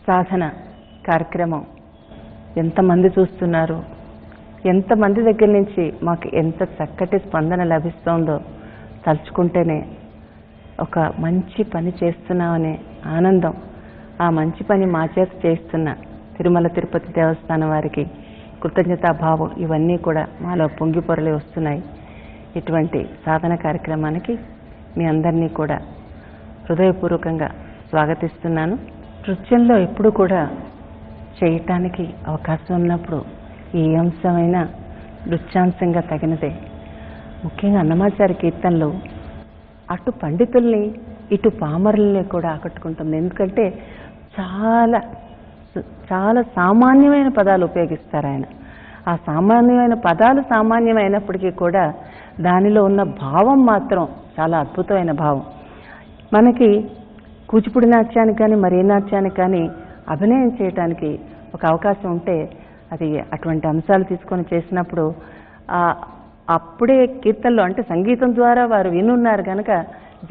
సాధన కార్యక్రమం ఎంతమంది చూస్తున్నారు, ఎంతమంది దగ్గర నుంచి మాకు ఎంత చక్కటి స్పందన లభిస్తోందో తలుచుకుంటేనే ఒక మంచి పని చేస్తున్నామనే ఆనందం, ఆ మంచి పని మా చేత చేస్తున్న తిరుమల తిరుపతి దేవస్థానం వారికి కృతజ్ఞతాభావం ఇవన్నీ కూడా మాలో పొంగి పొరలి వస్తున్నాయి. ఇటువంటి సాధన కార్యక్రమానికి మీ అందరినీ కూడా హృదయపూర్వకంగా స్వాగతిస్తున్నాను. నృత్యంలో ఎప్పుడు కూడా చేయటానికి అవకాశం ఉన్నప్పుడు ఈ అంశమైన నృత్యాంశంగా తగినదే. ముఖ్యంగా అన్నమాచార్య కీర్తనలు అటు పండితుల్ని ఇటు పామరుల్ని కూడా ఆకట్టుకుంటుంది. ఎందుకంటే చాలా చాలా సామాన్యమైన పదాలు ఉపయోగిస్తారు ఆయన. ఆ సామాన్యమైన పదాలు సామాన్యమైనప్పటికీ కూడా దానిలో ఉన్న భావం మాత్రం చాలా అద్భుతమైన భావం. మనకి కూచిపూడి నాట్యానికి కానీ మరే నాట్యానికి కానీ అభినయం చేయడానికి ఒక అవకాశం ఉంటే అది అటువంటి అంశాలు తీసుకొని చేసినప్పుడు అప్పుడే కీర్తనలో అంటే సంగీతం ద్వారా వారు వినున్నారు కనుక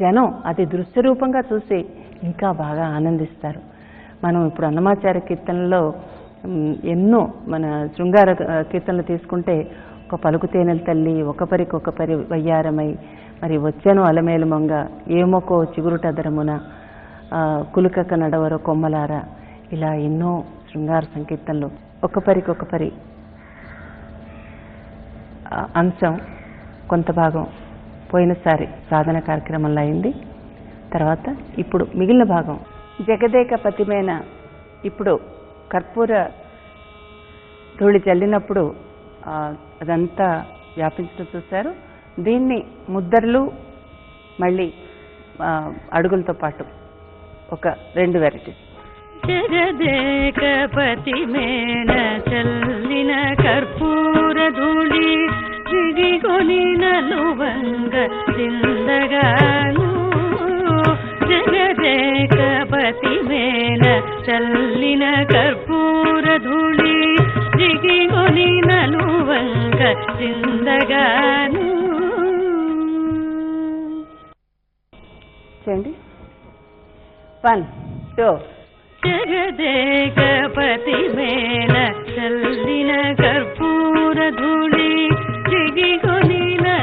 జనం అది దృశ్య రూపంగా చూసి ఇంకా బాగా ఆనందిస్తారు. మనం ఇప్పుడు అన్నమాచార్య కీర్తనలో ఎన్నో మన శృంగార కీర్తనలు తీసుకుంటే ఒక పలుకుతేనెల తల్లి, ఒకపరికొకపరి వయ్యారమై, మరి వచ్చెను అలమేలు మంగ, ఏమొకో చిగురుటదరమున, కులుకక నడవరో కొమ్మలార, ఇలా ఎన్నో శృంగార సంకీర్తనలు ఒకపరికొకపరి అంశం కొంత భాగం పోయినసారి సాధన కార్యక్రమంలో అయింది. తర్వాత ఇప్పుడు మిగిలిన భాగం జగదేక పతిమైన ఇప్పుడు కర్పూర ధూళి చల్లినప్పుడు అదంతా వ్యాపించడం చూశారు. దీన్ని ముద్దర్లు మళ్ళీ అడుగులతో పాటు ఒక 2 వెరైటీస్. జగదేకపతి మేన చల్లిన కర్పూర ధూళి దిగికొని నలువంగ జిందగాను. జగదేకపతి మేన చల్లిన కర్పూర ధూళి దిగికొని నలువంగ జిందగాను. చేయండి. 1 2. జగదేకపతి మేన చల్లిన కర్పూర